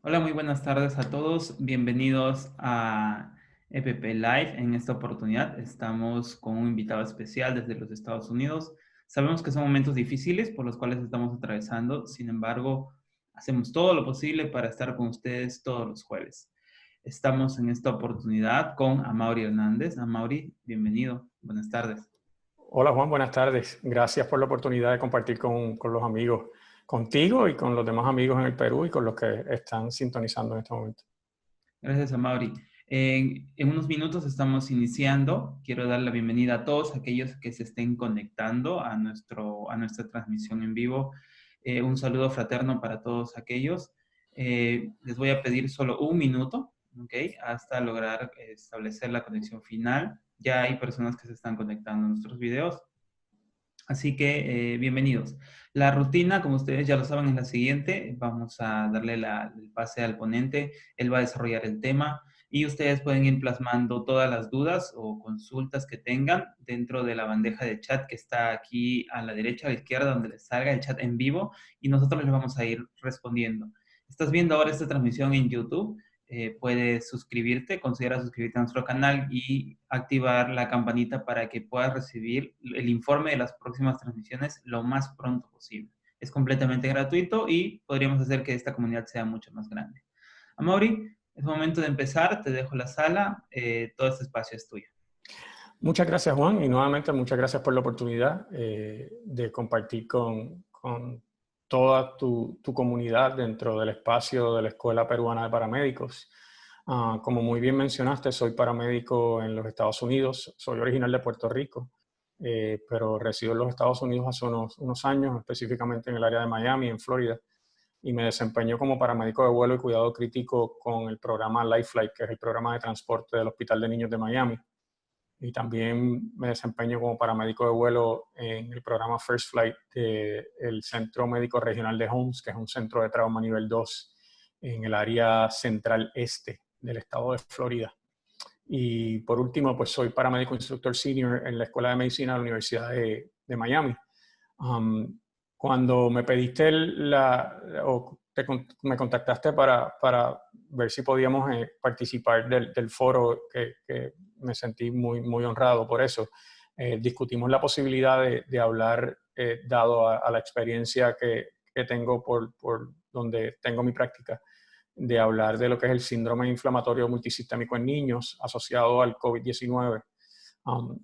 Hola, muy buenas tardes a todos. Bienvenidos a EPP Live. En esta oportunidad estamos con un invitado especial desde los Estados Unidos. Sabemos que son momentos difíciles por los cuales estamos atravesando. Sin embargo, hacemos todo lo posible para estar con ustedes todos los jueves. Estamos en esta oportunidad con Amaury Hernández. Amaury, bienvenido. Buenas tardes. Hola Juan, buenas tardes. Gracias por la oportunidad de compartir con los amigos, contigo y con los demás amigos en el Perú y con los que están sintonizando en este momento. Gracias, Amaury. En unos minutos estamos iniciando. Quiero dar la bienvenida a todos aquellos que se estén conectando a nuestra transmisión en vivo. Un saludo fraterno para todos aquellos. Les voy a pedir solo un minuto, ¿ok? Hasta lograr establecer la conexión final. Ya hay personas que se están conectando a nuestros videos. Así que bienvenidos. La rutina, como ustedes ya lo saben, es la siguiente. Vamos a darle el pase al ponente. Él va a desarrollar el tema y ustedes pueden ir plasmando todas las dudas o consultas que tengan dentro de la bandeja de chat que está aquí a la derecha, a la izquierda, donde les salga el chat en vivo y nosotros les vamos a ir respondiendo. Estás viendo ahora esta transmisión en YouTube. Puedes suscribirte, considera suscribirte a nuestro canal y activar la campanita para que puedas recibir el informe de las próximas transmisiones lo más pronto posible. Es completamente gratuito y podríamos hacer que esta comunidad sea mucho más grande. Amaury, es momento de empezar, te dejo la sala, todo este espacio es tuyo. Muchas gracias Juan y nuevamente muchas gracias por la oportunidad de compartir con toda tu comunidad dentro del espacio de la Escuela Peruana de Paramédicos. Como muy bien mencionaste, soy paramédico en los Estados Unidos, soy original de Puerto Rico, pero resido en los Estados Unidos hace unos años, específicamente en el área de Miami, en Florida, y me desempeño como paramédico de vuelo y cuidado crítico con el programa LifeFlight, que es el programa de transporte del Hospital de Niños de Miami. Y también me desempeño como paramédico de vuelo en el programa First Flight del Centro Médico Regional de Holmes, que es un centro de trauma nivel 2 en el área central este del estado de Florida. Y por último, pues soy paramédico instructor senior en la Escuela de Medicina de la Universidad de Miami. Cuando me pediste me contactaste para ver si podíamos participar del foro, que me sentí muy honrado por eso. Discutimos la posibilidad de hablar, dado a la experiencia que tengo por donde tengo mi práctica, de hablar de lo que es el síndrome inflamatorio multisistémico en niños asociado al COVID-19.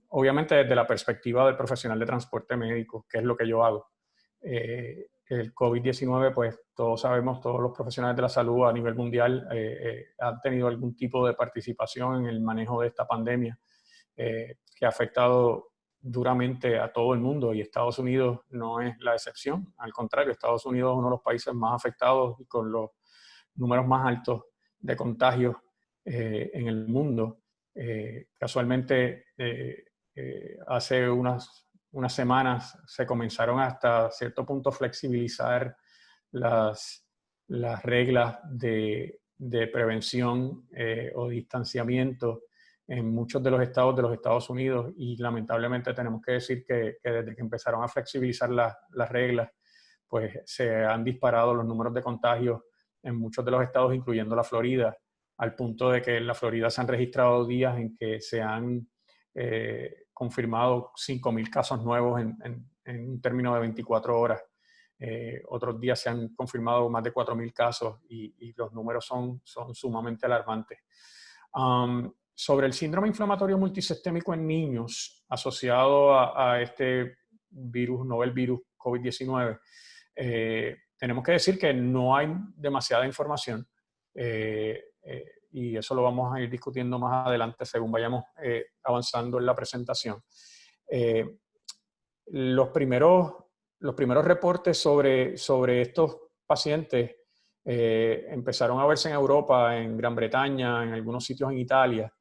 Obviamente desde la perspectiva del profesional de transporte médico, que es lo que yo hago. El COVID-19, pues todos sabemos, todos los profesionales de la salud a nivel mundial han tenido algún tipo de participación en el manejo de esta pandemia que ha afectado duramente a todo el mundo, y Estados Unidos no es la excepción. Al contrario, Estados Unidos es uno de los países más afectados y con los números más altos de contagios en el mundo. Casualmente, hace unas semanas se comenzaron hasta cierto punto a flexibilizar las, las reglas de prevención o distanciamiento en muchos de los estados de los Estados Unidos, y lamentablemente tenemos que decir que desde que empezaron a flexibilizar las reglas, pues se han disparado los números de contagios en muchos de los estados, incluyendo la Florida, al punto de que en la Florida se han registrado días en que se han confirmado 5,000 casos nuevos en un término de 24 horas. Otros días se han confirmado más de 4,000 casos y los números son sumamente alarmantes. Sobre el síndrome inflamatorio multisistémico en niños asociado a este virus, novel virus COVID-19, tenemos que decir que no hay demasiada información y eso lo vamos a ir discutiendo más adelante según vayamos avanzando en la presentación. Los primeros reportes sobre estos pacientes empezaron a verse en Europa, en Gran Bretaña, en algunos sitios en Italia,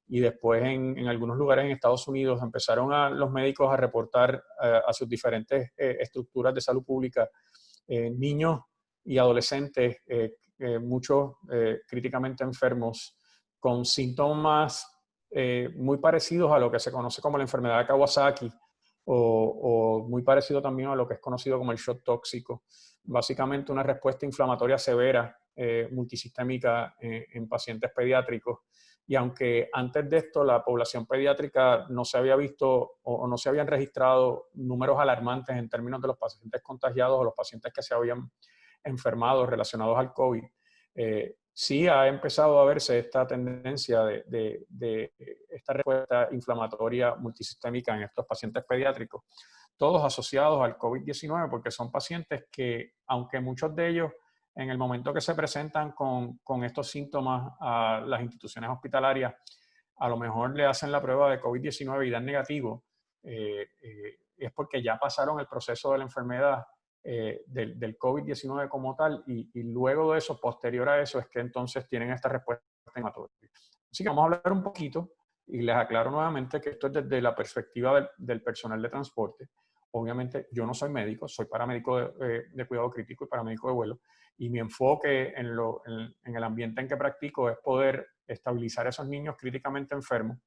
y después en algunos lugares en Estados Unidos empezaron los médicos a reportar a sus diferentes estructuras de salud pública niños y adolescentes, muchos críticamente enfermos, con síntomas muy parecidos a lo que se conoce como la enfermedad de Kawasaki, o muy parecido también a lo que es conocido como el shock tóxico. Básicamente una respuesta inflamatoria severa multisistémica en pacientes pediátricos. Y aunque antes de esto la población pediátrica no se había visto o no se habían registrado números alarmantes en términos de los pacientes contagiados o los pacientes que se habían enfermado relacionados al COVID, sí ha empezado a verse esta tendencia de esta respuesta inflamatoria multisistémica en estos pacientes pediátricos, todos asociados al COVID-19, porque son pacientes que, aunque muchos de ellos en el momento que se presentan con estos síntomas a las instituciones hospitalarias, a lo mejor le hacen la prueba de COVID-19 y dan negativo, es porque ya pasaron el proceso de la enfermedad del COVID-19 como tal, y luego de eso, posterior a eso, es que entonces tienen esta respuesta inflamatoria. Así que vamos a hablar un poquito, y les aclaro nuevamente que esto es desde la perspectiva del personal de transporte. Obviamente yo no soy médico, soy paramédico de cuidado crítico y paramédico de vuelo, y mi enfoque en el ambiente en que practico es poder estabilizar a esos niños críticamente enfermos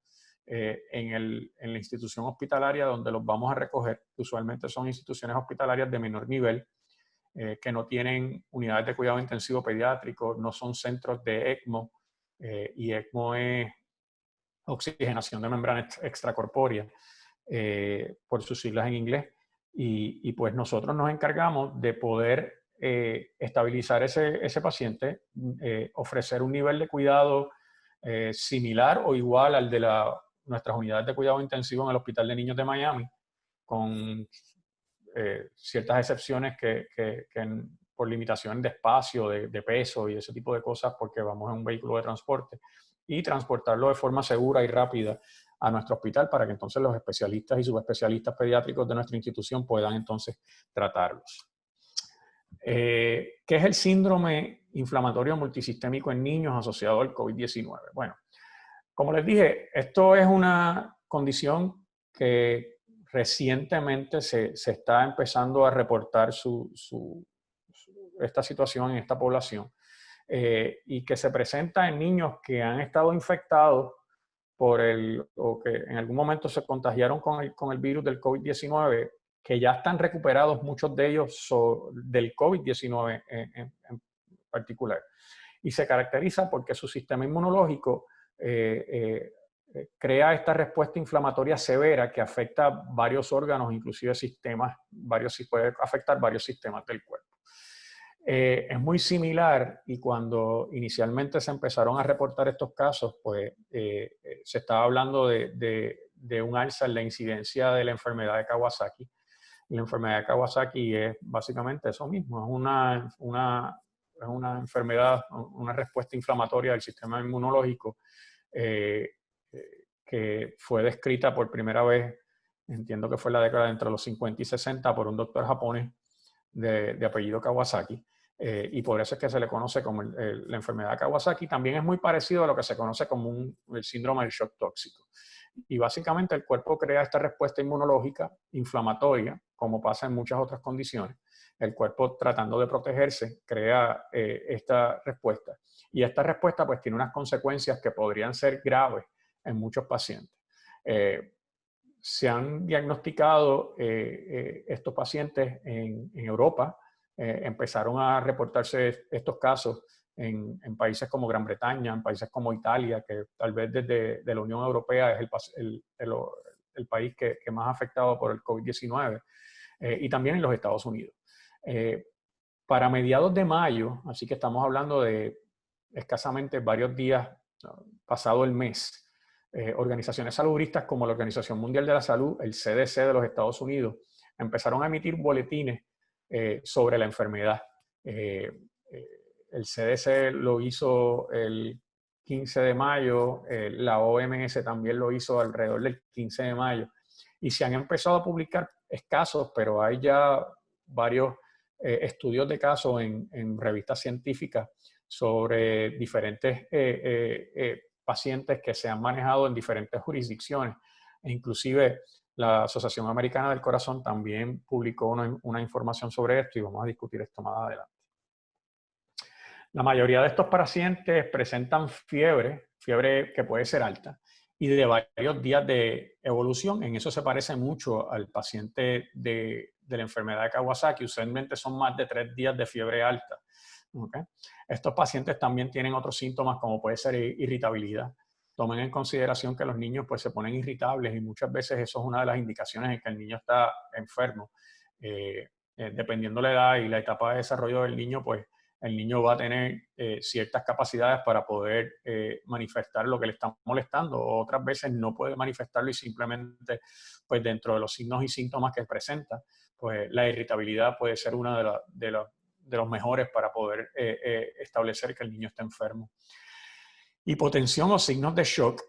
en la institución hospitalaria donde los vamos a recoger. Usualmente son instituciones hospitalarias de menor nivel, que no tienen unidades de cuidado intensivo pediátrico, no son centros de ECMO, y ECMO es oxigenación de membrana extracorpórea, por sus siglas en inglés. Y pues nosotros nos encargamos de poder estabilizar ese paciente, ofrecer un nivel de cuidado similar o igual al de nuestras unidades de cuidado intensivo en el Hospital de Niños de Miami, con ciertas excepciones por limitación de espacio, de peso y ese tipo de cosas, porque vamos en un vehículo de transporte, y transportarlo de forma segura y rápida a nuestro hospital para que entonces los especialistas y subespecialistas pediátricos de nuestra institución puedan entonces tratarlos. ¿Qué es el síndrome inflamatorio multisistémico en niños asociado al COVID-19? Bueno, como les dije, esto es una condición que recientemente se está empezando a reportar esta situación en esta población, y que se presenta en niños que han estado infectados o que en algún momento se contagiaron con el virus del COVID-19, que ya están recuperados muchos de ellos del COVID-19 en particular. Y se caracteriza porque su sistema inmunológico crea esta respuesta inflamatoria severa que afecta varios órganos, inclusive sistemas, puede afectar varios sistemas del cuerpo. Es muy similar, y cuando inicialmente se empezaron a reportar estos casos, pues se estaba hablando de un alza en la incidencia de la enfermedad de Kawasaki. Y la enfermedad de Kawasaki es básicamente eso mismo, es una enfermedad, una respuesta inflamatoria del sistema inmunológico que fue descrita por primera vez, entiendo que fue en la década de entre los 50 y 60, por un doctor japonés de apellido Kawasaki. Y por eso es que se le conoce como la enfermedad de Kawasaki. También es muy parecido a lo que se conoce como el síndrome del shock tóxico. Y básicamente el cuerpo crea esta respuesta inmunológica inflamatoria, como pasa en muchas otras condiciones. El cuerpo, tratando de protegerse, crea esta respuesta. Y esta respuesta pues tiene unas consecuencias que podrían ser graves en muchos pacientes. Se han diagnosticado estos pacientes en Europa. Empezaron a reportarse estos casos en países como Gran Bretaña, en países como Italia, que tal vez desde la Unión Europea es el país que más ha afectado por el COVID-19, y también en los Estados Unidos. Para mediados de mayo, así que estamos hablando de escasamente varios días pasado el mes, organizaciones salubristas como la Organización Mundial de la Salud, el CDC de los Estados Unidos, empezaron a emitir boletines sobre la enfermedad. El CDC lo hizo el 15 de mayo, la OMS también lo hizo alrededor del 15 de mayo, y se han empezado a publicar escasos, pero hay ya varios estudios de casos en revistas científicas sobre diferentes pacientes que se han manejado en diferentes jurisdicciones. E inclusive la Asociación Americana del Corazón también publicó una información sobre esto, y vamos a discutir esto más adelante. La mayoría de estos pacientes presentan fiebre que puede ser alta, y de varios días de evolución. En eso se parece mucho al paciente de la enfermedad de Kawasaki. Usualmente son más de 3 días de fiebre alta, ¿Okay? Estos pacientes también tienen otros síntomas como puede ser irritabilidad. Tomen en consideración que los niños pues se ponen irritables y muchas veces eso es una de las indicaciones en que el niño está enfermo. Dependiendo la edad y la etapa de desarrollo del niño, pues el niño va a tener ciertas capacidades para poder manifestar lo que le está molestando. Otras veces no puede manifestarlo y simplemente, pues dentro de los signos y síntomas que presenta, pues la irritabilidad puede ser una de los mejores para poder establecer que el niño está enfermo. Hipotensión o signos de shock.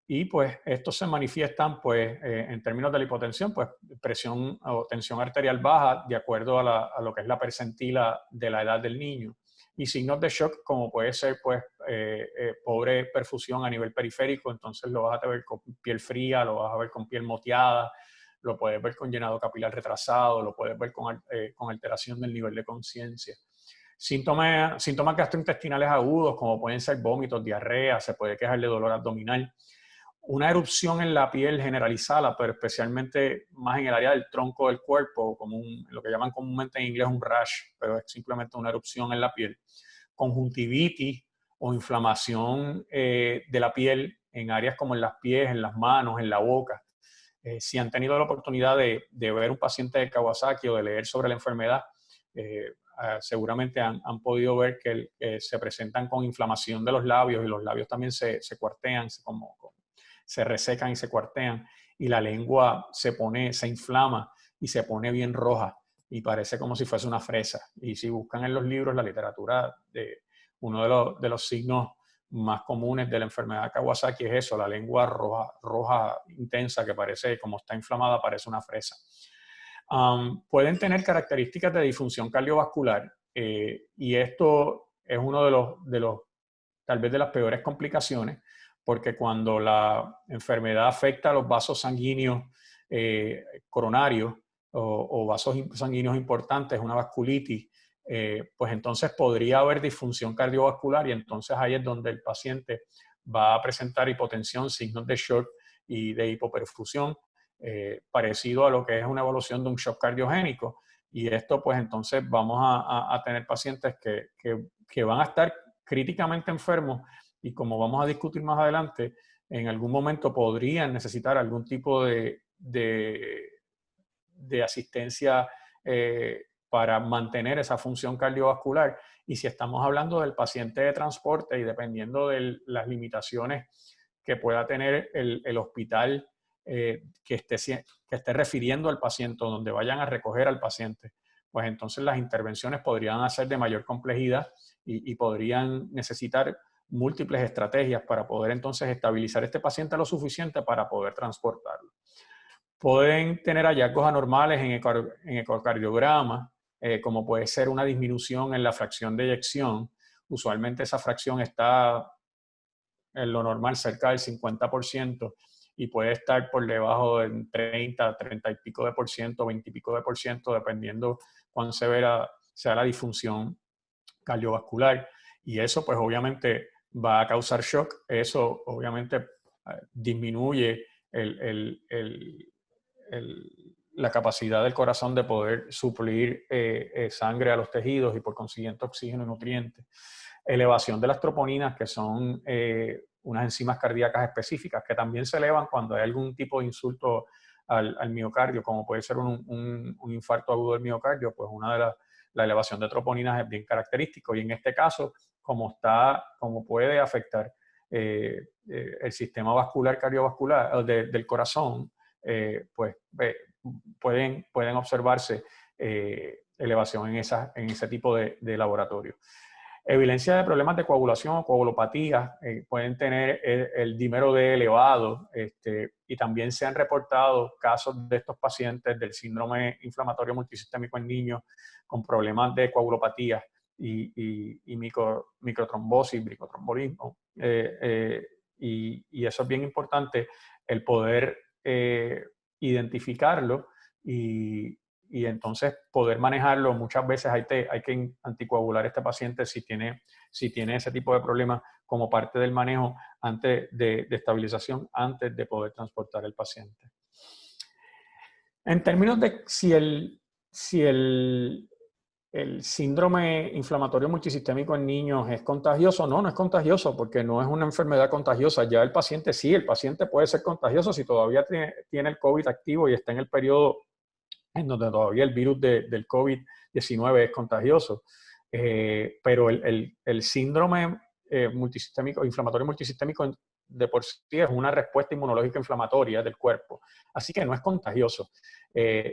Y pues estos se manifiestan pues en términos de la hipotensión, pues presión o tensión arterial baja de acuerdo a lo que es la percentila de la edad del niño. Y signos de shock como puede ser pues pobre perfusión a nivel periférico, entonces lo vas a ver con piel fría, lo vas a ver con piel moteada, lo puedes ver con llenado capilar retrasado, lo puedes ver con alteración del nivel de conciencia. Síntomas gastrointestinales agudos, como pueden ser vómitos, diarrea, se puede quejar de dolor abdominal. Una erupción en la piel generalizada, pero especialmente más en el área del tronco del cuerpo, como lo que llaman comúnmente en inglés un rash, pero es simplemente una erupción en la piel. Conjuntivitis o inflamación de la piel en áreas como en las pies, en las manos, en la boca. Si han tenido la oportunidad de ver un paciente de Kawasaki o de leer sobre la enfermedad, seguramente han podido ver que se presentan con inflamación de los labios y los labios también se cuartean, se resecan y se cuartean y la lengua se inflama y se pone bien roja y parece como si fuese una fresa. Y si buscan en los libros, la literatura, uno de los signos más comunes de la enfermedad de Kawasaki es eso, la lengua roja intensa que parece, como está inflamada, parece una fresa. Pueden tener características de disfunción cardiovascular y esto es uno de los tal vez de las peores complicaciones, porque cuando la enfermedad afecta a los vasos sanguíneos coronarios o vasos sanguíneos importantes, una vasculitis, pues entonces podría haber disfunción cardiovascular y entonces ahí es donde el paciente va a presentar hipotensión, signos de shock y de hipoperfusión, parecido a lo que es una evolución de un shock cardiogénico. Y esto pues entonces vamos a tener pacientes que van a estar críticamente enfermos y como vamos a discutir más adelante, en algún momento podrían necesitar algún tipo de asistencia para mantener esa función cardiovascular. Y si estamos hablando del paciente de transporte y dependiendo de las limitaciones que pueda tener el hospital que esté refiriendo al paciente o donde vayan a recoger al paciente, pues entonces las intervenciones podrían ser de mayor complejidad y podrían necesitar múltiples estrategias para poder entonces estabilizar este paciente lo suficiente para poder transportarlo. Pueden tener hallazgos anormales en ecocardiograma, como puede ser una disminución en la fracción de eyección. Usualmente esa fracción está en lo normal cerca del 50% y puede estar por debajo del 30, 30 y pico de por ciento, 20 y pico de por ciento, dependiendo cuán severa sea la disfunción cardiovascular. Y eso pues obviamente va a causar shock. Eso obviamente disminuye la capacidad del corazón de poder suplir sangre a los tejidos y por consiguiente oxígeno y nutrientes. Elevación de las troponinas, que son unas enzimas cardíacas específicas que también se elevan cuando hay algún tipo de insulto al miocardio, como puede ser un infarto agudo del miocardio, pues la elevación de troponinas es bien característico y en este caso, como puede afectar el sistema vascular cardiovascular del corazón, pues pueden observarse elevación en ese tipo de laboratorio. Evidencia de problemas de coagulación o coagulopatía, pueden tener el dímero D elevado y también se han reportado casos de estos pacientes del síndrome inflamatorio multisistémico en niños con problemas de coagulopatía y microtrombosis, bricotrombolismo. Y eso es bien importante, el poder identificarlo y entonces poder manejarlo. Muchas veces hay que anticoagular a este paciente si tiene ese tipo de problemas como parte del manejo antes de estabilización, antes de poder transportar el paciente. En términos de si el ¿El síndrome inflamatorio multisistémico en niños es contagioso? No, no es contagioso porque no es una enfermedad contagiosa. Ya el paciente sí, el paciente puede ser contagioso si todavía tiene el COVID activo y está en el periodo en donde todavía el virus del COVID-19 es contagioso. Pero el síndrome multisistémico, inflamatorio multisistémico de por sí es una respuesta inmunológica inflamatoria del cuerpo. Así que no es contagioso.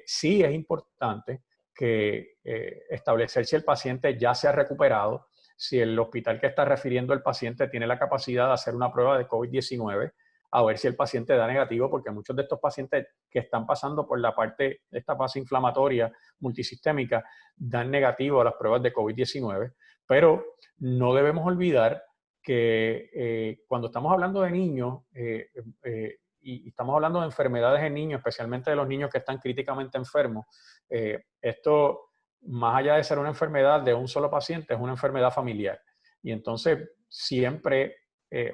Sí es importante que establecer si el paciente ya se ha recuperado, si el hospital que está refiriendo el paciente tiene la capacidad de hacer una prueba de COVID-19, a ver si el paciente da negativo, porque muchos de estos pacientes que están pasando por la parte de esta fase inflamatoria multisistémica dan negativo a las pruebas de COVID-19, pero no debemos olvidar que cuando estamos hablando de niños y estamos hablando de enfermedades en niños, especialmente de los niños que están críticamente enfermos, esto, más allá de ser una enfermedad de un solo paciente, es una enfermedad familiar. Y entonces, siempre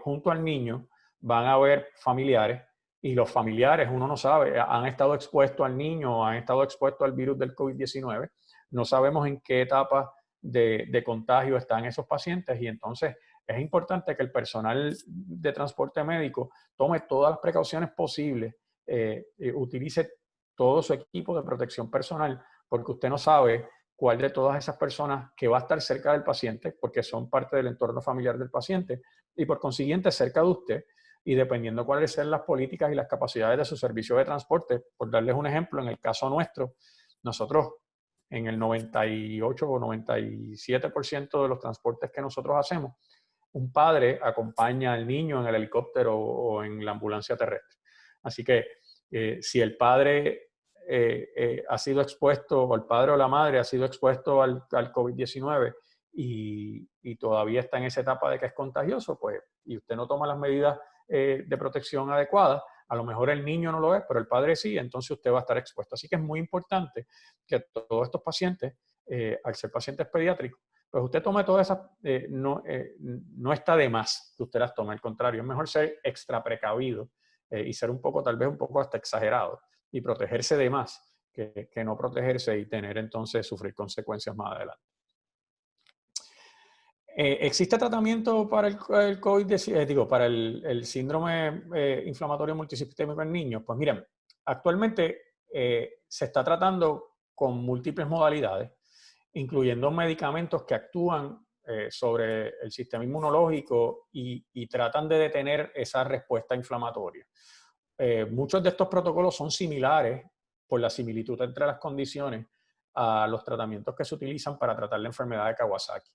junto al niño van a haber familiares y los familiares, uno no sabe, han estado expuestos al niño, han estado expuestos al virus del COVID-19, no sabemos en qué etapa de contagio están esos pacientes y entonces es importante que el personal de transporte médico tome todas las precauciones posibles, utilice todo su equipo de protección personal, porque usted no sabe cuál de todas esas personas que va a estar cerca del paciente, porque son parte del entorno familiar del paciente, y por consiguiente cerca de usted, y dependiendo cuáles sean las políticas y las capacidades de su servicio de transporte. Por darles un ejemplo, en el caso nuestro, nosotros en el 98 o 97% de los transportes que nosotros hacemos, un padre acompaña al niño en el helicóptero o en la ambulancia terrestre. Así que si el padre ha sido expuesto, o el padre o la madre ha sido expuesto al COVID-19 y todavía está en esa etapa de que es contagioso, pues, y usted no toma las medidas de protección adecuadas, a lo mejor el niño no lo es, pero el padre sí, entonces usted va a estar expuesto. Así que es muy importante que todos estos pacientes, al ser pacientes pediátricos, pues usted tome todas esas, no está de más que usted las tome, al contrario, es mejor ser extra precavido y ser un poco, tal vez un poco hasta exagerado y protegerse de más que no protegerse y tener entonces sufrir consecuencias más adelante. ¿Existe tratamiento para el COVID, para el síndrome inflamatorio multisistémico en niños? Pues miren, actualmente se está tratando con múltiples modalidades, incluyendo medicamentos que actúan sobre el sistema inmunológico y tratan de detener esa respuesta inflamatoria. Muchos de estos protocolos son similares por la similitud entre las condiciones a los tratamientos que se utilizan para tratar la enfermedad de Kawasaki.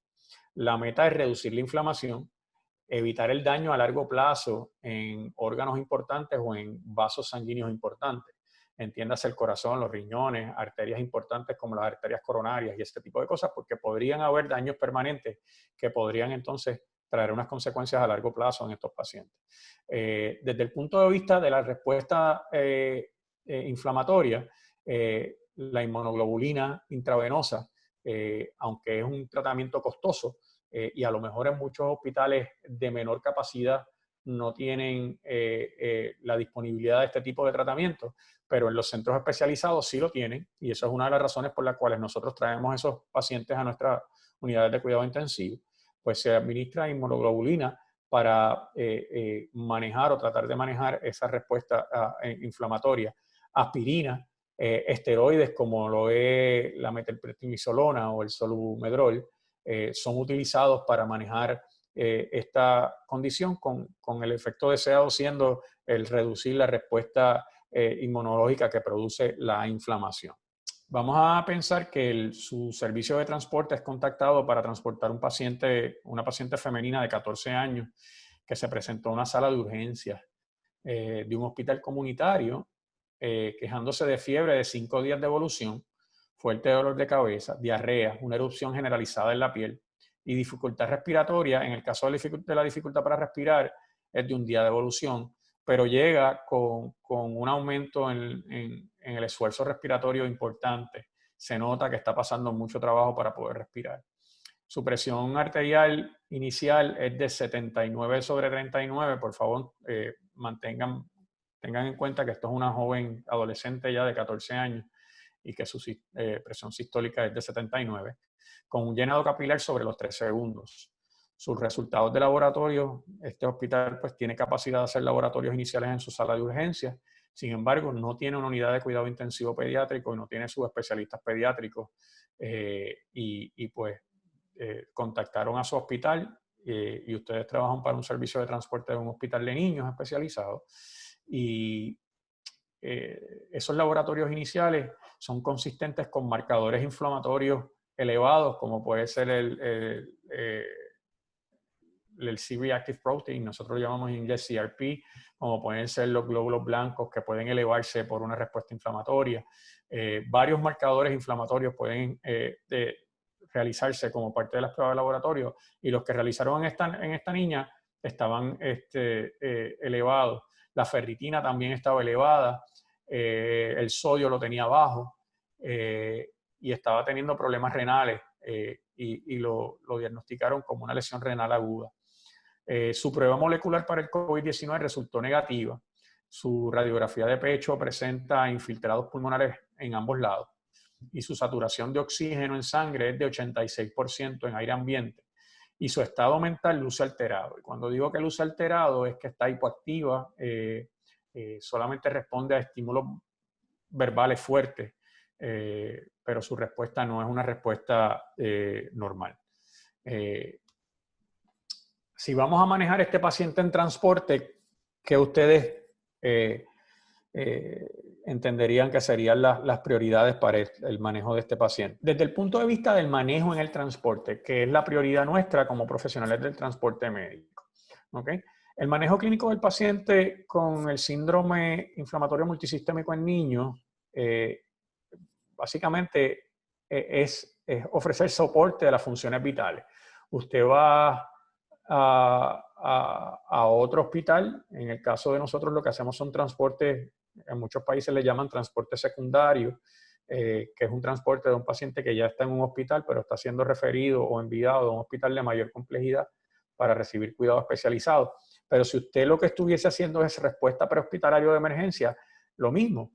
La meta es reducir la inflamación, evitar el daño a largo plazo en órganos importantes o en vasos sanguíneos importantes. Entiéndase el corazón, los riñones, arterias importantes como las arterias coronarias y este tipo de cosas, porque podrían haber daños permanentes que podrían entonces traer unas consecuencias a largo plazo en estos pacientes. Desde el punto de vista de la respuesta inflamatoria, la inmunoglobulina intravenosa, aunque es un tratamiento costoso y a lo mejor en muchos hospitales de menor capacidad no tienen la disponibilidad de este tipo de tratamiento, pero en los centros especializados sí lo tienen y eso es una de las razones por las cuales nosotros traemos esos pacientes a nuestras unidades de cuidado intensivo. Pues se administra inmunoglobulina para manejar o tratar de manejar esa respuesta inflamatoria. Aspirina, esteroides como lo es la metilprednisolona o el solumedrol, son utilizados para manejar esta condición con el efecto deseado siendo el reducir la respuesta inmunológica que produce la inflamación. Vamos a pensar que su servicio de transporte es contactado para transportar una paciente femenina de 14 años que se presentó a una sala de urgencias de un hospital comunitario quejándose de fiebre de 5 días de evolución, fuerte dolor de cabeza, diarrea, una erupción generalizada en la piel y dificultad respiratoria. En el caso de la dificultad para respirar es de un día de evolución, pero llega con un aumento en el esfuerzo respiratorio importante. Se nota que está pasando mucho trabajo para poder respirar. Su presión arterial inicial es de 79/39. Por favor, tengan en cuenta que esto es una joven adolescente ya de 14 años y que su presión sistólica es de 79, con un llenado capilar sobre los 3 segundos. Sus resultados de laboratorio, este hospital pues tiene capacidad de hacer laboratorios iniciales en su sala de urgencias. Sin embargo, no tiene una unidad de cuidado intensivo pediátrico y no tiene subespecialistas pediátricos. Pues contactaron a su hospital y ustedes trabajan para un servicio de transporte de un hospital de niños especializado. Y esos laboratorios iniciales son consistentes con marcadores inflamatorios elevados, como puede ser el C-reactive protein, nosotros lo llamamos en inglés CRP, como pueden ser los glóbulos blancos que pueden elevarse por una respuesta inflamatoria. Varios marcadores inflamatorios pueden realizarse como parte de las pruebas de laboratorio, y los que realizaron en esta niña estaban elevados. La ferritina también estaba elevada, el sodio lo tenía bajo, y estaba teniendo problemas renales, y lo diagnosticaron como una lesión renal aguda. Su prueba molecular para el COVID-19 resultó negativa. Su radiografía de pecho presenta infiltrados pulmonares en ambos lados y su saturación de oxígeno en sangre es de 86% en aire ambiente, y su estado mental luce alterado. Y cuando digo que luce alterado es que está hipoactiva, solamente responde a estímulos verbales fuertes, pero su respuesta no es una respuesta normal. Si vamos a manejar este paciente en transporte, ¿qué ustedes entenderían que serían las prioridades para el manejo de este paciente? Desde el punto de vista del manejo en el transporte, que es la prioridad nuestra como profesionales del transporte médico, ¿okay? El manejo clínico del paciente con el síndrome inflamatorio multisistémico en niños, básicamente es ofrecer soporte a las funciones vitales. Usted va a otro hospital. En el caso de nosotros lo que hacemos son transportes, en muchos países le llaman transporte secundario, que es un transporte de un paciente que ya está en un hospital pero está siendo referido o enviado a un hospital de mayor complejidad para recibir cuidado especializado. Pero si usted lo que estuviese haciendo es respuesta prehospitalario de emergencia, lo mismo.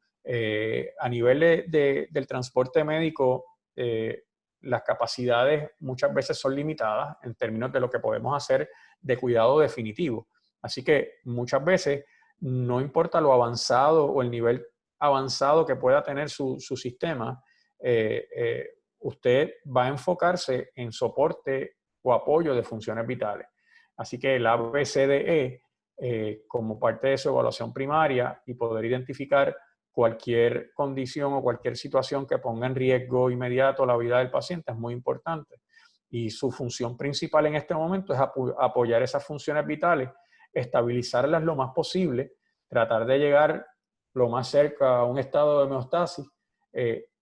A nivel del transporte médico, las capacidades muchas veces son limitadas en términos de lo que podemos hacer de cuidado definitivo. Así que muchas veces, no importa lo avanzado o el nivel avanzado que pueda tener su sistema, usted va a enfocarse en soporte o apoyo de funciones vitales. Así que el ABCDE, como parte de su evaluación primaria y poder identificar cualquier condición o cualquier situación que ponga en riesgo inmediato la vida del paciente es muy importante. Y su función principal en este momento es apoyar esas funciones vitales, estabilizarlas lo más posible, tratar de llegar lo más cerca a un estado de homeostasis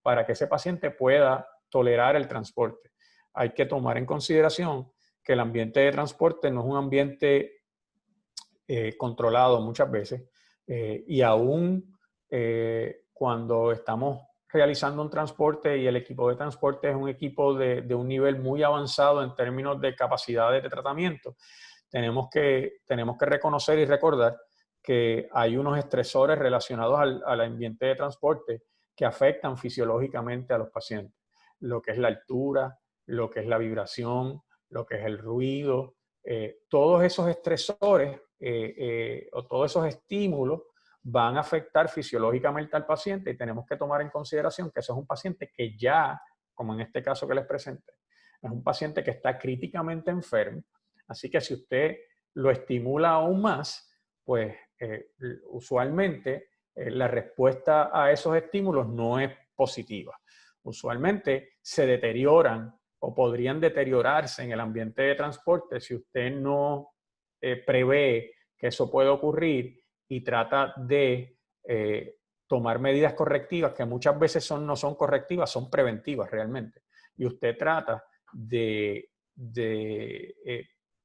para que ese paciente pueda tolerar el transporte. Hay que tomar en consideración que el ambiente de transporte no es un ambiente controlado muchas veces, y aún cuando estamos realizando un transporte y el equipo de transporte es un equipo de un nivel muy avanzado en términos de capacidades de tratamiento, tenemos que reconocer y recordar que hay unos estresores relacionados al ambiente de transporte que afectan fisiológicamente a los pacientes. Lo que es la altura, lo que es la vibración, lo que es el ruido, todos esos estresores o todos esos estímulos van a afectar fisiológicamente al paciente, y tenemos que tomar en consideración que eso es un paciente que ya, como en este caso que les presenté, es un paciente que está críticamente enfermo. Así que si usted lo estimula aún más, pues usualmente la respuesta a esos estímulos no es positiva. Usualmente se deterioran o podrían deteriorarse en el ambiente de transporte si usted no prevé que eso puede ocurrir y trata de tomar medidas correctivas que muchas veces no son correctivas, son preventivas realmente. Y usted trata de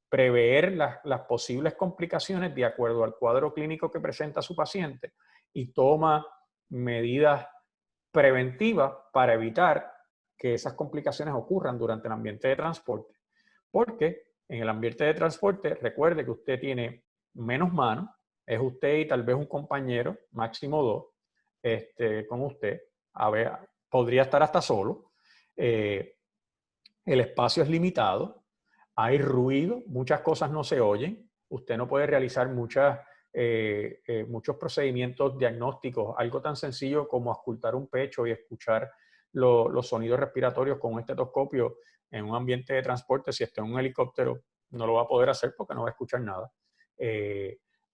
prever las posibles complicaciones de acuerdo al cuadro clínico que presenta su paciente y toma medidas preventivas para evitar que esas complicaciones ocurran durante el ambiente de transporte. Porque en el ambiente de transporte, recuerde que usted tiene menos manos, es usted y tal vez un compañero, máximo dos, con usted. A ver, podría estar hasta solo. El espacio es limitado, hay ruido, muchas cosas no se oyen, usted no puede realizar muchos procedimientos diagnósticos, algo tan sencillo como auscultar un pecho y escuchar los sonidos respiratorios con un estetoscopio en un ambiente de transporte. Si está en un helicóptero, no lo va a poder hacer porque no va a escuchar nada.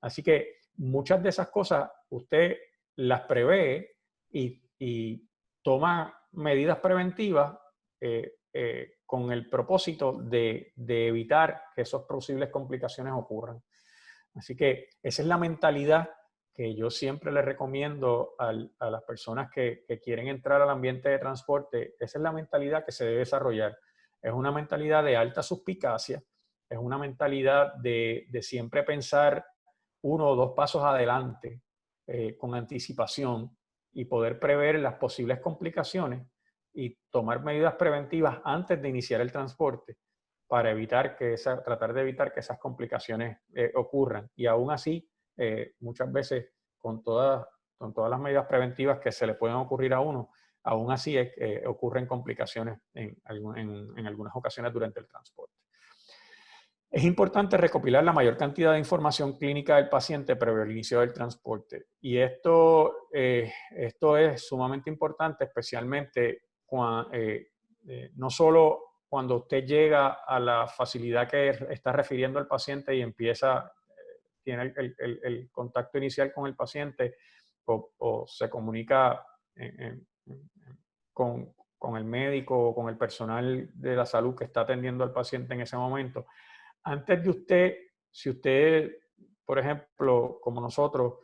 Así que muchas de esas cosas usted las prevé y toma medidas preventivas con el propósito de evitar que esas posibles complicaciones ocurran. Así que esa es la mentalidad que yo siempre le recomiendo a las personas que quieren entrar al ambiente de transporte. Esa es la mentalidad que se debe desarrollar. Es una mentalidad de alta suspicacia, es una mentalidad de siempre pensar 1 o 2 pasos adelante con anticipación y poder prever las posibles complicaciones y tomar medidas preventivas antes de iniciar el transporte para tratar de evitar que esas complicaciones ocurran. Y aún así, muchas veces con todas las medidas preventivas que se le pueden ocurrir a uno, aún así ocurren complicaciones en algunas ocasiones durante el transporte. Es importante recopilar la mayor cantidad de información clínica del paciente previo al inicio del transporte. Y esto es sumamente importante, especialmente no solo cuando usted llega a la facilidad que está refiriendo al paciente y tiene el contacto inicial con el paciente o se comunica con el médico o con el personal de la salud que está atendiendo al paciente en ese momento. Antes de si usted, por ejemplo, como nosotros,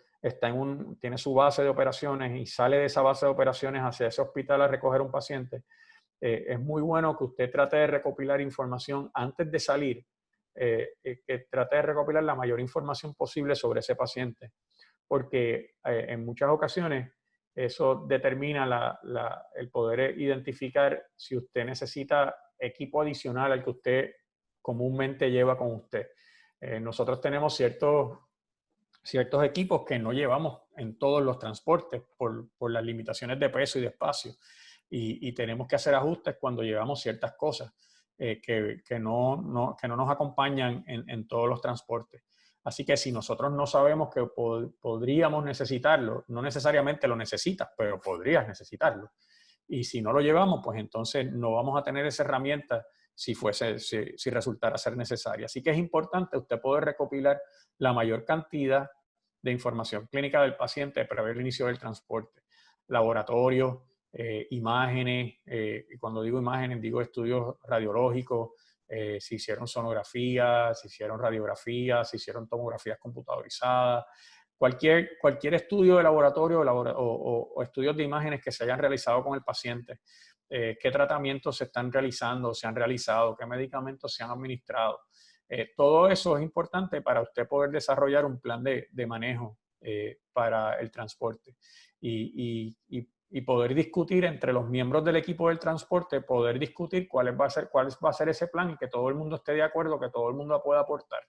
tiene su base de operaciones y sale de esa base de operaciones hacia ese hospital a recoger un paciente, es muy bueno que usted trate de recopilar información antes de salir, que trate de recopilar la mayor información posible sobre ese paciente, porque en muchas ocasiones eso determina el poder identificar si usted necesita equipo adicional al que usted comúnmente lleva con usted. Nosotros tenemos ciertos equipos que no llevamos en todos los transportes por las limitaciones de peso y de espacio. Y tenemos que hacer ajustes cuando llevamos ciertas cosas que no nos acompañan en todos los transportes. Así que si nosotros no sabemos que podríamos necesitarlo, no necesariamente lo necesitas, pero podrías necesitarlo. Y si no lo llevamos, pues entonces no vamos a tener esa herramienta si resultara ser necesaria. Así que es importante usted poder recopilar la mayor cantidad de información clínica del paciente previo al inicio del transporte. Laboratorio, imágenes, y cuando digo imágenes digo estudios radiológicos, si hicieron sonografía, si hicieron radiografía, si hicieron tomografías computadorizadas, cualquier estudio de laboratorio o estudios de imágenes que se hayan realizado con el paciente, qué tratamientos se están realizando, se han realizado, qué medicamentos se han administrado. Todo eso es importante para usted poder desarrollar un plan de manejo para el transporte y poder discutir entre los miembros del equipo del transporte, poder discutir cuál va a ser ese plan y que todo el mundo esté de acuerdo, que todo el mundo pueda aportar.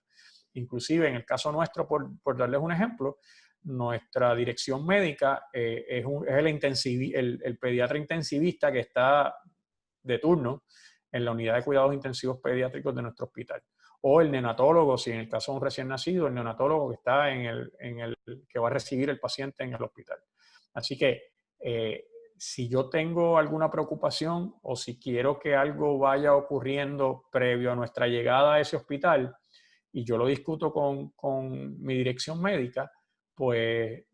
Inclusive en el caso nuestro, por darles un ejemplo, nuestra dirección médica es el pediatra intensivista que está de turno en la unidad de cuidados intensivos pediátricos de nuestro hospital. O el neonatólogo, si en el caso de un recién nacido, el neonatólogo que está que va a recibir el paciente en el hospital. Así que si yo tengo alguna preocupación o si quiero que algo vaya ocurriendo previo a nuestra llegada a ese hospital y yo lo discuto con mi dirección médica, pues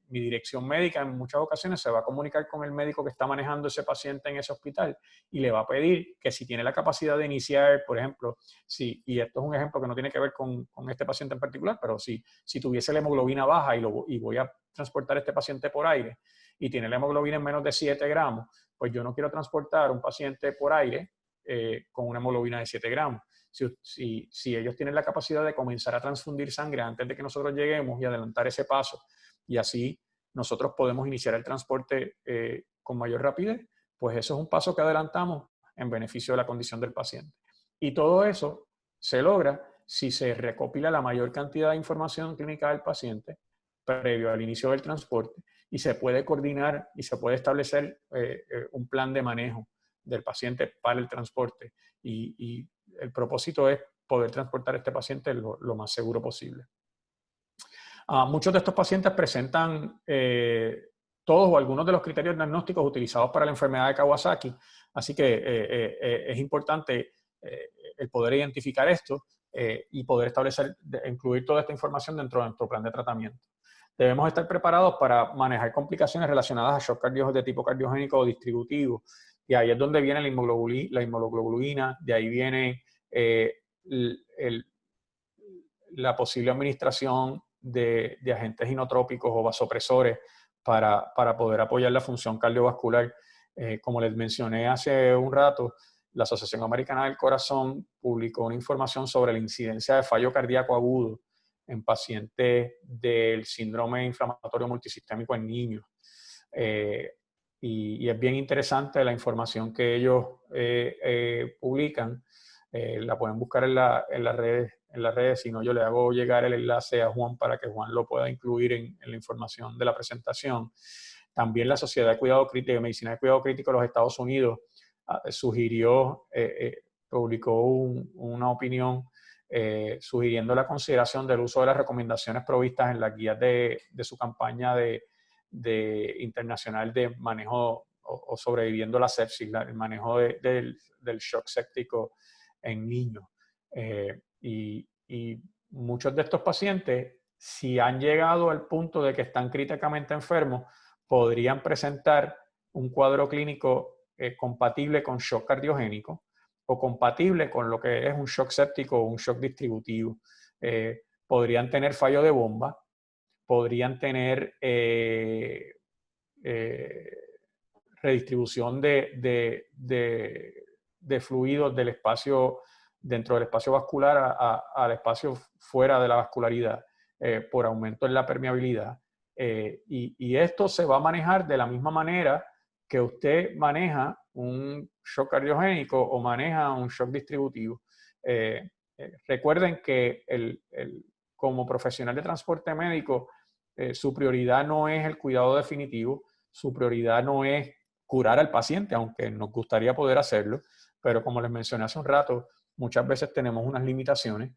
mi dirección médica en muchas ocasiones se va a comunicar con el médico que está manejando ese paciente en ese hospital y le va a pedir que si tiene la capacidad de iniciar, por ejemplo, y esto es un ejemplo que no tiene que ver con este paciente en particular, pero si tuviese la hemoglobina baja y voy a transportar a este paciente por aire y tiene la hemoglobina en menos de 7 gramos, pues yo no quiero transportar a un paciente por aire con una hemoglobina de 7 gramos. Si ellos tienen la capacidad de comenzar a transfundir sangre antes de que nosotros lleguemos y adelantar ese paso, y así nosotros podemos iniciar el transporte con mayor rapidez, pues eso es un paso que adelantamos en beneficio de la condición del paciente. Y todo eso se logra si se recopila la mayor cantidad de información clínica del paciente previo al inicio del transporte y se puede coordinar y se puede establecer un plan de manejo del paciente para el transporte. Y el propósito es poder transportar a este paciente lo más seguro posible. Muchos de estos pacientes presentan todos o algunos de los criterios diagnósticos utilizados para la enfermedad de Kawasaki, así que es importante el poder identificar esto y poder establecer, incluir toda esta información dentro de nuestro plan de tratamiento. Debemos estar preparados para manejar complicaciones relacionadas a shock cardíacos de tipo cardiogénico o distributivo, y ahí es donde viene la inmunoglobulina, de ahí viene la posible administración de agentes inotrópicos o vasopresores para poder apoyar la función cardiovascular. Como les mencioné hace un rato, la Asociación Americana del Corazón publicó una información sobre la incidencia de fallo cardíaco agudo en pacientes del síndrome inflamatorio multisistémico en niños. Y es bien interesante la información que ellos publican. La pueden buscar en las redes, si no yo le hago llegar el enlace a Juan para que Juan lo pueda incluir en la información de la presentación. También la Sociedad de Cuidado Crítico, de Medicina de Cuidado Crítico de los Estados Unidos publicó una opinión sugiriendo la consideración del uso de las recomendaciones provistas en las guías de su campaña internacional de manejo o sobreviviendo la sepsis, el manejo del shock séptico en niños. Y muchos de estos pacientes, si han llegado al punto de que están críticamente enfermos, podrían presentar un cuadro clínico compatible con shock cardiogénico o compatible con lo que es un shock séptico o un shock distributivo. Podrían tener fallo de bomba, podrían tener redistribución de fluidos del espacio, dentro del espacio vascular al espacio fuera de la vascularidad, por aumento en la permeabilidad. Y esto se va a manejar de la misma manera que usted maneja un shock cardiogénico o maneja un shock distributivo. Recuerden que como profesional de transporte médico, su prioridad no es el cuidado definitivo, su prioridad no es curar al paciente, aunque nos gustaría poder hacerlo, pero como les mencioné hace un rato, muchas veces tenemos unas limitaciones,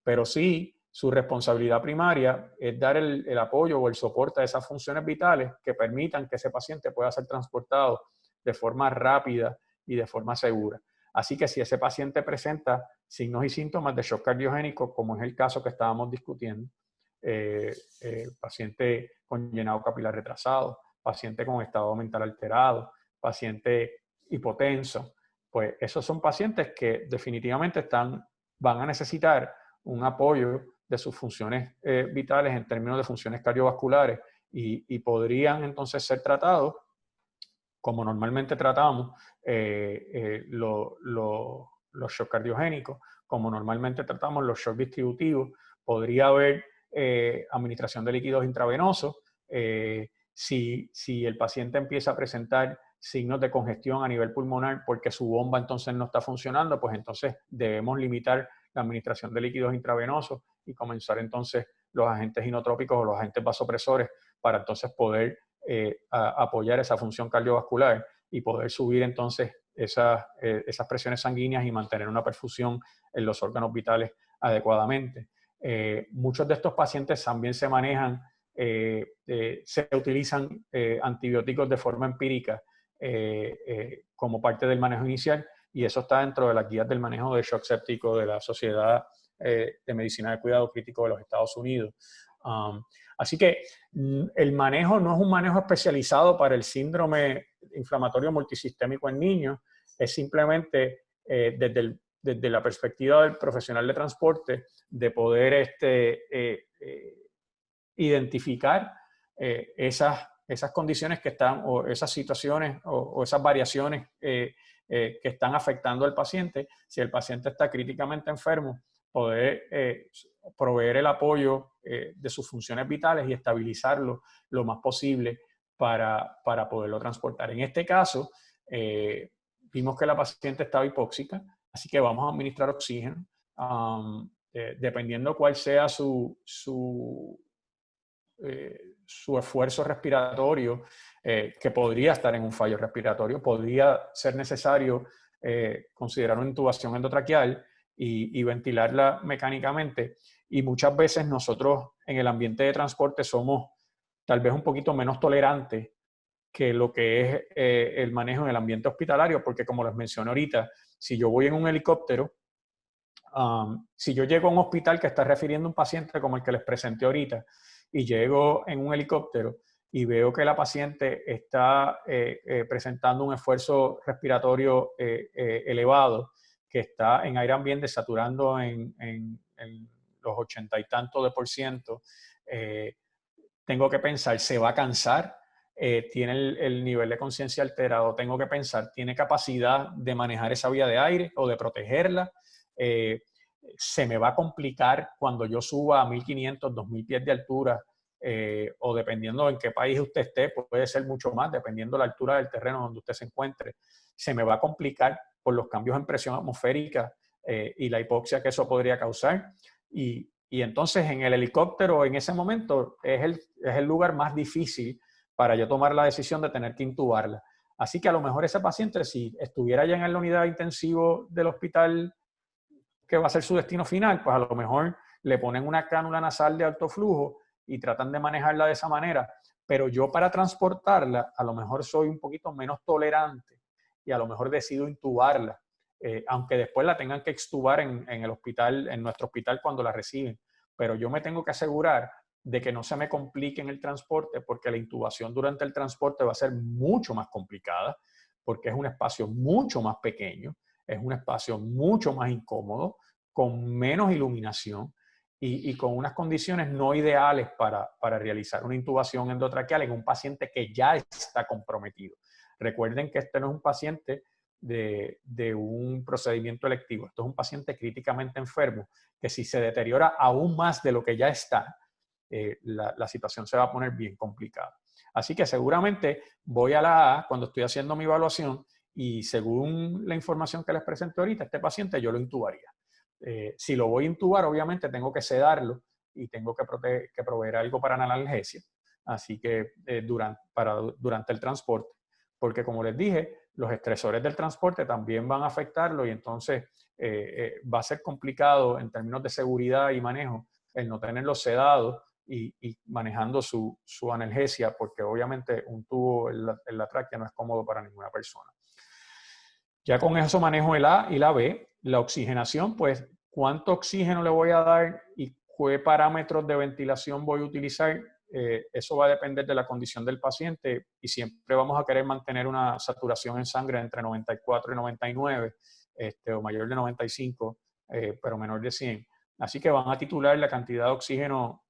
pero sí, su responsabilidad primaria es dar el apoyo o el soporte a esas funciones vitales que permitan que ese paciente pueda ser transportado de forma rápida y de forma segura. Así que si ese paciente presenta signos y síntomas de shock cardiogénico, como es el caso que estábamos discutiendo, paciente con llenado capilar retrasado, paciente con estado mental alterado, paciente hipotenso, pues esos son pacientes que definitivamente van a necesitar un apoyo de sus funciones vitales en términos de funciones cardiovasculares y podrían entonces ser tratados como normalmente tratamos los shock cardiogénicos, como normalmente tratamos los shock distributivos. Podría haber administración de líquidos intravenosos. Si el paciente empieza a presentar signos de congestión a nivel pulmonar porque su bomba entonces no está funcionando, pues entonces debemos limitar la administración de líquidos intravenosos y comenzar entonces los agentes inotrópicos o los agentes vasopresores para entonces poder apoyar esa función cardiovascular y poder subir entonces esas presiones sanguíneas y mantener una perfusión en los órganos vitales adecuadamente. Muchos de estos pacientes también se manejan, se utilizan antibióticos de forma empírica como parte del manejo inicial, y eso está dentro de las guías del manejo de shock séptico de la Sociedad de Medicina de Cuidado Crítico de los Estados Unidos. Así que el manejo no es un manejo especializado para el síndrome inflamatorio multisistémico en niños, es simplemente desde la perspectiva del profesional de transporte de poder identificar esas condiciones que están, o esas situaciones o esas variaciones que están afectando al paciente. Si el paciente está críticamente enfermo, poder proveer el apoyo de sus funciones vitales y estabilizarlo lo más posible para poderlo transportar. En este caso, vimos que la paciente estaba hipóxica, así que vamos a administrar oxígeno. Dependiendo cuál sea su su esfuerzo respiratorio, que podría estar en un fallo respiratorio, podría ser necesario considerar una intubación endotraqueal y ventilarla mecánicamente. Y muchas veces nosotros en el ambiente de transporte somos tal vez un poquito menos tolerantes que lo que es el manejo en el ambiente hospitalario, porque como les mencioné ahorita, si yo voy en un helicóptero, si yo llego a un hospital que está refiriendo a un paciente como el que les presenté ahorita, y llego en un helicóptero y veo que la paciente está presentando un esfuerzo respiratorio elevado, que está en aire ambiente saturando en los 80 y tantos de por ciento, tengo que pensar, ¿se va a cansar? ¿Tiene el nivel de conciencia alterado? Tengo que pensar, ¿tiene capacidad de manejar esa vía de aire o de protegerla? ¿Se me va a complicar cuando yo suba a 1500, 2000 pies de altura? O dependiendo en qué país usted esté, puede ser mucho más, dependiendo de la altura del terreno donde usted se encuentre. Se me va a complicar por los cambios en presión atmosférica y la hipoxia que eso podría causar. Y entonces en el helicóptero en ese momento es el lugar más difícil para yo tomar la decisión de tener que intubarla. Así que a lo mejor ese paciente, si estuviera ya en la unidad intensivo del hospital que va a ser su destino final, pues a lo mejor le ponen una cánula nasal de alto flujo y tratan de manejarla de esa manera. Pero yo para transportarla, a lo mejor soy un poquito menos tolerante y a lo mejor decido intubarla, aunque después la tengan que extubar en el hospital, en nuestro hospital cuando la reciben. Pero yo me tengo que asegurar de que no se me complique en el transporte, porque la intubación durante el transporte va a ser mucho más complicada, porque es un espacio mucho más pequeño, es un espacio mucho más incómodo, con menos iluminación y con unas condiciones no ideales para realizar una intubación endotraqueal en un paciente que ya está comprometido. Recuerden que este no es un paciente de un procedimiento electivo, esto es un paciente críticamente enfermo, que si se deteriora aún más de lo que ya está, la situación se va a poner bien complicada. Así que seguramente voy a la A cuando estoy haciendo mi evaluación y según la información que les presenté ahorita, este paciente yo lo intubaría. Si lo voy a intubar, obviamente tengo que sedarlo y tengo que proveer algo para analgesia, así que durante el transporte, porque como les dije, los estresores del transporte también van a afectarlo y entonces va a ser complicado en términos de seguridad y manejo el no tenerlo sedado y manejando su analgesia, porque obviamente un tubo en la tráquea no es cómodo para ninguna persona. Ya con eso manejo el A y la B. La oxigenación, pues, ¿cuánto oxígeno le voy a dar y qué parámetros de ventilación voy a utilizar? Eso va a depender de la condición del paciente y siempre vamos a querer mantener una saturación en sangre entre 94 y 99, o mayor de 95, pero menor de 100. Así que van a titular la cantidad de oxígeno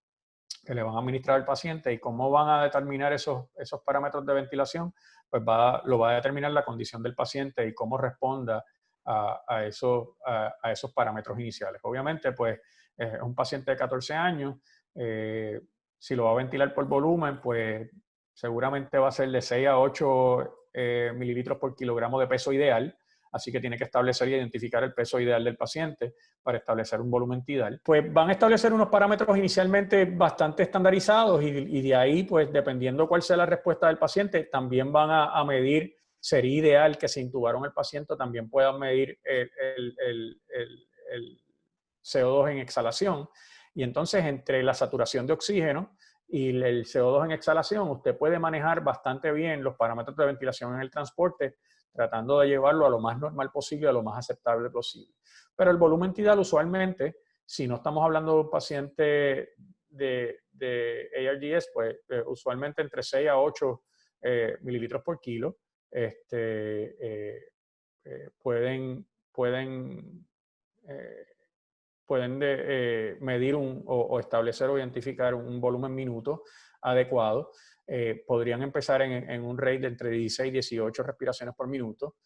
que le van a administrar al paciente y cómo van a determinar esos parámetros de ventilación, pues lo va a determinar la condición del paciente y cómo responda a esos parámetros iniciales. Obviamente, pues es un paciente de 14 años, si lo va a ventilar por volumen, pues seguramente va a ser de 6 a 8 mililitros por kilogramo de peso ideal. Así que tiene que establecer y identificar el peso ideal del paciente para establecer un volumen tidal. Pues van a establecer unos parámetros inicialmente bastante estandarizados y de ahí, pues dependiendo cuál sea la respuesta del paciente, también van a medir, sería ideal que se intubaron el paciente, también puedan medir el CO2 en exhalación. Y entonces entre la saturación de oxígeno y el CO2 en exhalación, usted puede manejar bastante bien los parámetros de ventilación en el transporte, tratando de llevarlo a lo más normal posible, a lo más aceptable posible. Pero el volumen tidal usualmente, si no estamos hablando de un paciente de ARDS, pues usualmente entre 6 a 8 mililitros por kilo, pueden medir o establecer o identificar un volumen minuto adecuado. Podrían empezar en un rate de entre 16 y 18 respiraciones por minuto.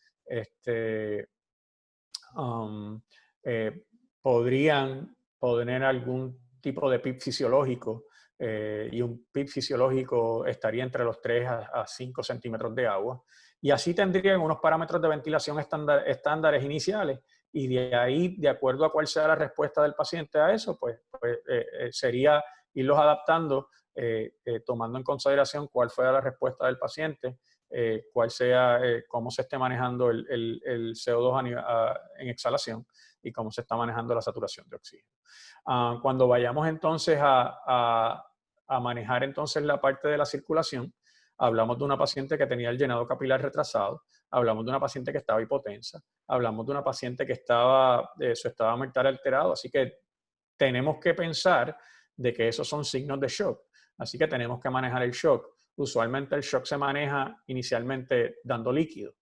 Podrían tener algún tipo de PIB fisiológico y un PIB fisiológico estaría entre los 3 a 5 centímetros de agua. Y así tendrían unos parámetros de ventilación estándares iniciales y de ahí, de acuerdo a cuál sea la respuesta del paciente a eso, pues sería irlos adaptando tomando en consideración cuál fue la respuesta del paciente, cuál sea, cómo se esté manejando el CO2 en exhalación y cómo se está manejando la saturación de oxígeno. Cuando vayamos entonces a manejar entonces la parte de la circulación, hablamos de una paciente que tenía el llenado capilar retrasado, hablamos de una paciente que estaba hipotensa, hablamos de una paciente que estaba, su estado mental alterado, así que tenemos que pensar de que esos son signos de shock, así que tenemos que manejar el shock. Usualmente el shock se maneja inicialmente dando líquido,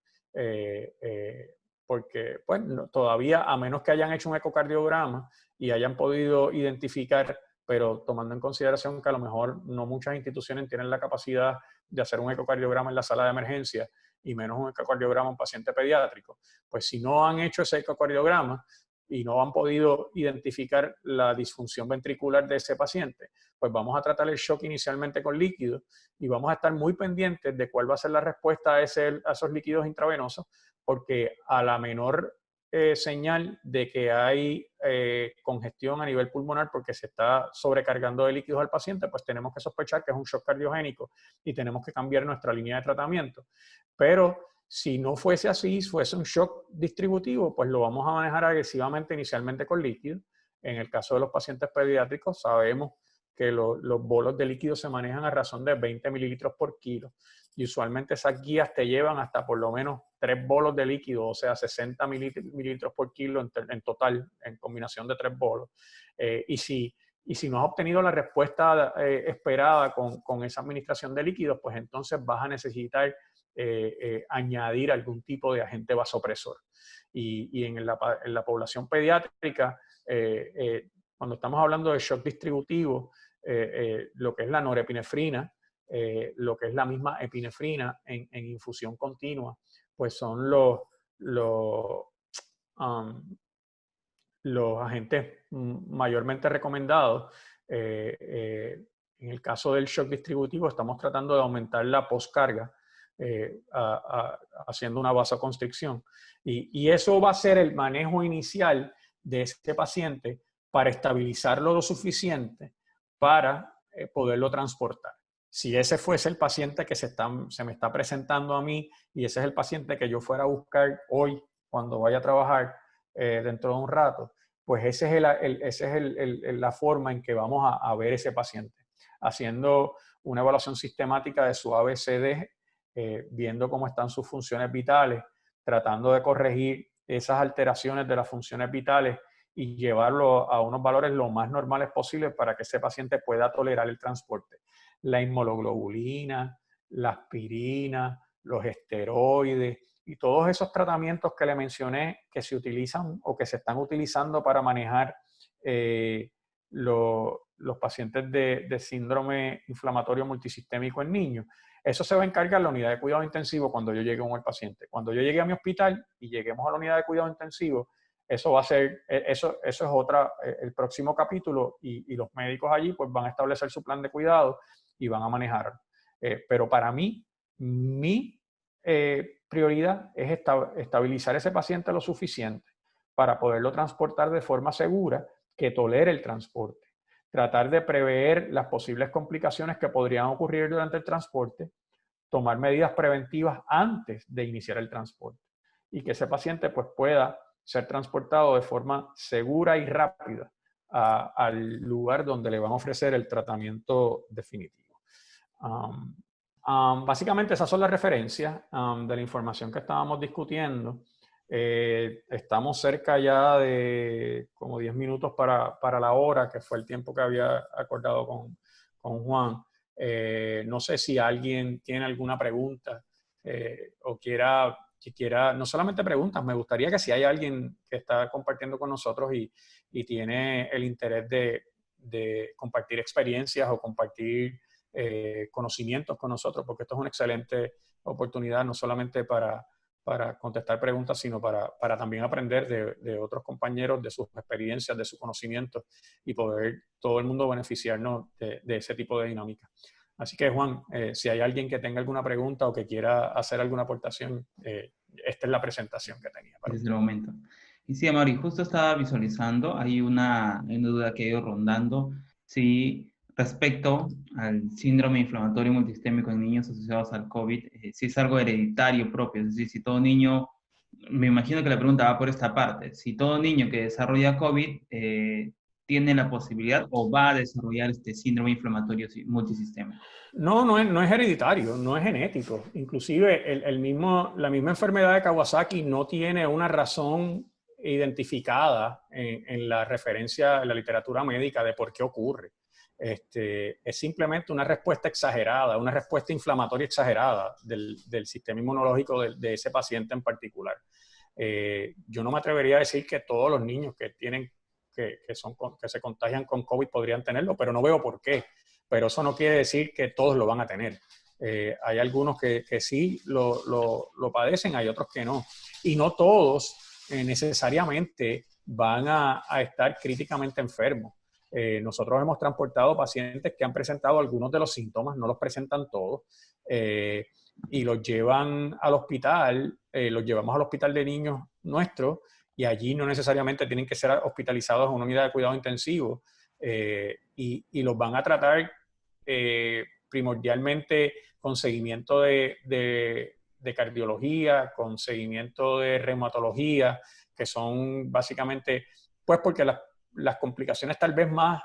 porque pues, todavía, a menos que hayan hecho un ecocardiograma y hayan podido identificar, pero tomando en consideración que a lo mejor no muchas instituciones tienen la capacidad de hacer un ecocardiograma en la sala de emergencia y menos un ecocardiograma en un paciente pediátrico, pues si no han hecho ese ecocardiograma y no han podido identificar la disfunción ventricular de ese paciente, pues vamos a tratar el shock inicialmente con líquido y vamos a estar muy pendientes de cuál va a ser la respuesta a esos líquidos intravenosos, porque a la menor señal de que hay congestión a nivel pulmonar porque se está sobrecargando de líquidos al paciente, pues tenemos que sospechar que es un shock cardiogénico y tenemos que cambiar nuestra línea de tratamiento. Pero si no fuese así, fuese un shock distributivo, pues lo vamos a manejar agresivamente inicialmente con líquido. En el caso de los pacientes pediátricos, sabemos que los bolos de líquido se manejan a razón de 20 mililitros por kilo. Y usualmente esas guías te llevan hasta por lo menos 3 bolos de líquido, o sea, 60 mililitros por kilo en total, en combinación de 3 bolos. Y si no has obtenido la respuesta esperada con esa administración de líquidos, pues entonces vas a necesitar añadir algún tipo de agente vasopresor. Y en la población pediátrica, cuando estamos hablando de shock distributivo, lo que es la norepinefrina, lo que es la misma epinefrina en infusión continua, pues son los agentes mayormente recomendados. En el caso del shock distributivo, estamos tratando de aumentar la postcarga, haciendo una vasoconstricción. Y eso va a ser el manejo inicial de este paciente para estabilizarlo lo suficiente para poderlo transportar. Si ese fuese el paciente que se me está presentando a mí y ese es el paciente que yo fuera a buscar hoy cuando vaya a trabajar dentro de un rato, pues esa es la forma en que vamos a ver ese paciente, haciendo una evaluación sistemática de su ABCD, viendo cómo están sus funciones vitales, tratando de corregir esas alteraciones de las funciones vitales y llevarlo a unos valores lo más normales posibles para que ese paciente pueda tolerar el transporte. La inmunoglobulina, la aspirina, los esteroides y todos esos tratamientos que le mencioné que se utilizan o que se están utilizando para manejar los pacientes de síndrome inflamatorio multisistémico en niños. Eso se va a encargar la unidad de cuidado intensivo cuando yo llegue con el paciente. Cuando yo llegue a mi hospital y lleguemos a la unidad de cuidado intensivo, eso va a ser, eso es el próximo capítulo y los médicos allí pues van a establecer su plan de cuidado y van a manejar. Pero para mí, mi prioridad es estabilizar ese paciente lo suficiente para poderlo transportar de forma segura que tolere el transporte. Tratar de prever las posibles complicaciones que podrían ocurrir durante el transporte, tomar medidas preventivas antes de iniciar el transporte y que ese paciente pues, pueda ser transportado de forma segura y rápida al lugar donde le van a ofrecer el tratamiento definitivo. Básicamente esas son las referencias de la información que estábamos discutiendo. Estamos cerca ya de como 10 minutos para la hora, que fue el tiempo que había acordado con Juan. No sé si alguien tiene alguna pregunta o quiera, no solamente preguntas, me gustaría que si hay alguien que está compartiendo con nosotros y tiene el interés de compartir experiencias o compartir conocimientos con nosotros, porque esto es una excelente oportunidad no solamente para contestar preguntas, sino para también aprender de otros compañeros, de sus experiencias, de sus conocimientos y poder todo el mundo beneficiarnos de ese tipo de dinámica. Así que, Juan, si hay alguien que tenga alguna pregunta o que quiera hacer alguna aportación, esta es la presentación que tenía. Desde el momento. Y sí, Amaury, justo estaba visualizando, hay una duda que ha ido rondando, si respecto al síndrome inflamatorio multisistémico en niños asociados al COVID, si es algo hereditario propio, es decir, si todo niño, me imagino que la pregunta va por esta parte, si todo niño que desarrolla COVID tiene la posibilidad o va a desarrollar este síndrome inflamatorio multisistémico. No, no es hereditario, no es genético. Inclusive la misma enfermedad de Kawasaki no tiene una razón identificada en la referencia, en la literatura médica de por qué ocurre. Es simplemente una respuesta exagerada, una respuesta inflamatoria exagerada del sistema inmunológico de ese paciente en particular. Yo no me atrevería a decir que todos los niños que se contagian con COVID podrían tenerlo, pero no veo por qué. Pero eso no quiere decir que todos lo van a tener. Hay algunos que sí lo padecen, hay otros que no. Y no todos necesariamente van a estar críticamente enfermos. Nosotros hemos transportado pacientes que han presentado algunos de los síntomas, no los presentan todos, y los llevan al hospital, los llevamos al hospital de niños nuestro, y allí no necesariamente tienen que ser hospitalizados en una unidad de cuidado intensivo, y los van a tratar primordialmente con seguimiento de cardiología, con seguimiento de reumatología, que son básicamente, pues porque las complicaciones tal vez más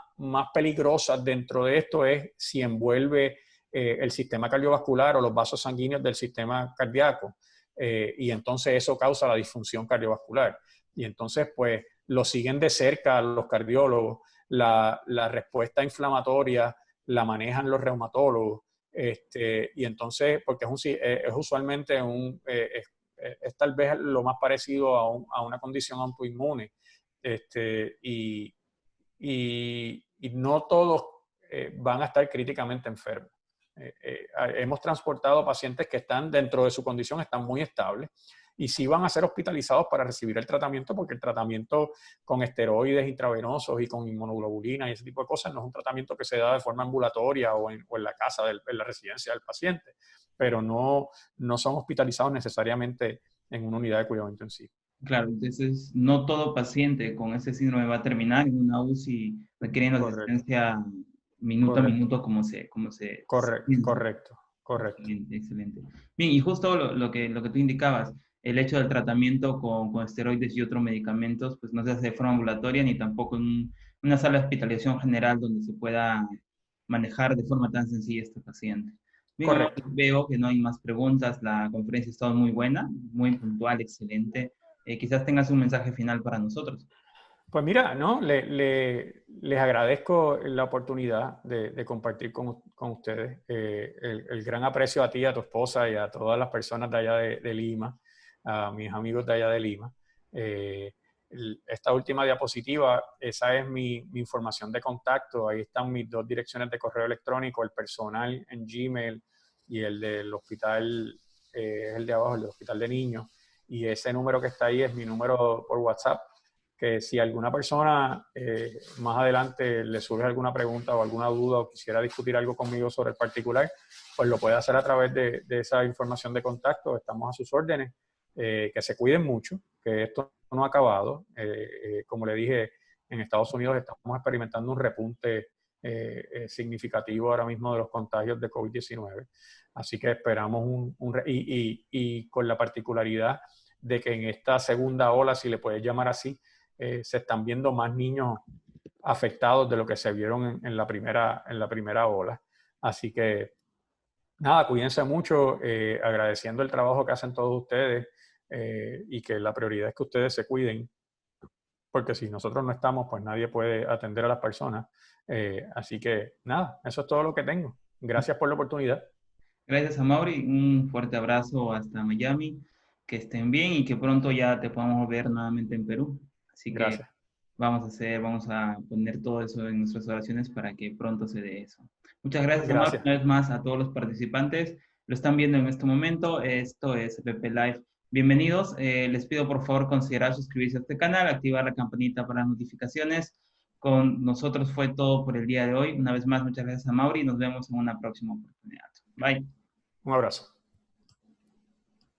peligrosas dentro de esto es si envuelve el sistema cardiovascular o los vasos sanguíneos del sistema cardíaco, y entonces eso causa la disfunción cardiovascular. Y entonces, pues, lo siguen de cerca los cardiólogos, la respuesta inflamatoria la manejan los reumatólogos, y entonces, porque es usualmente es tal vez lo más parecido a una condición autoinmune, y no todos van a estar críticamente enfermos. Hemos transportado pacientes que están dentro de su condición, están muy estables, y sí van a ser hospitalizados para recibir el tratamiento, porque el tratamiento con esteroides intravenosos y con inmunoglobulina y ese tipo de cosas no es un tratamiento que se da de forma ambulatoria o en la casa, en la residencia del paciente, pero no son hospitalizados necesariamente en una unidad de cuidado intensivo. Claro, entonces no todo paciente con ese síndrome va a terminar en una UCI requiriendo asistencia minuto a minuto como se Correcto. Excelente, excelente. Bien, y justo lo que tú indicabas, el hecho del tratamiento con esteroides y otros medicamentos, pues no se hace de forma ambulatoria ni tampoco en una sala de hospitalización general donde se pueda manejar de forma tan sencilla este paciente. Bien, ahora veo que no hay más preguntas, la conferencia ha estado muy buena, muy puntual, excelente. Quizás tengas un mensaje final para nosotros. Pues mira, ¿no? Les agradezco la oportunidad de compartir con ustedes, el gran aprecio a ti, a tu esposa y a todas las personas de allá de Lima, a mis amigos de allá de Lima. Esta última diapositiva, esa es mi información de contacto. Ahí están mis 2 direcciones de correo electrónico, el personal en Gmail y el del hospital, el de abajo, el del hospital de niños. Y ese número que está ahí es mi número por WhatsApp, que si alguna persona más adelante le surge alguna pregunta o alguna duda o quisiera discutir algo conmigo sobre el particular, pues lo puede hacer a través de esa información de contacto. Estamos a sus órdenes. Que se cuiden mucho, que esto no ha acabado. Como le dije, en Estados Unidos estamos experimentando un repunte significativo ahora mismo de los contagios de COVID-19. Así que esperamos y con la particularidad de que en esta segunda ola, si le puedes llamar así, se están viendo más niños afectados de lo que se vieron en la primera ola. Así que nada, cuídense mucho, agradeciendo el trabajo que hacen todos ustedes, y que la prioridad es que ustedes se cuiden, porque si nosotros no estamos, pues nadie puede atender a las personas. Así que nada, eso es todo lo que tengo. Gracias por la oportunidad. Gracias a Mauri, un fuerte abrazo hasta Miami, que estén bien y que pronto ya te podamos ver nuevamente en Perú. Así que Gracias. vamos a poner todo eso en nuestras oraciones para que pronto se dé eso. Muchas gracias, Mauri, Gracias. una vez más a todos los participantes. Lo están viendo en este momento. Esto es PP Live. Bienvenidos. Les pido por favor considerar suscribirse a este canal, activar la campanita para notificaciones. Con nosotros fue todo por el día de hoy. Una vez más, muchas gracias a Mauri y nos vemos en una próxima oportunidad. Bye. Un abrazo.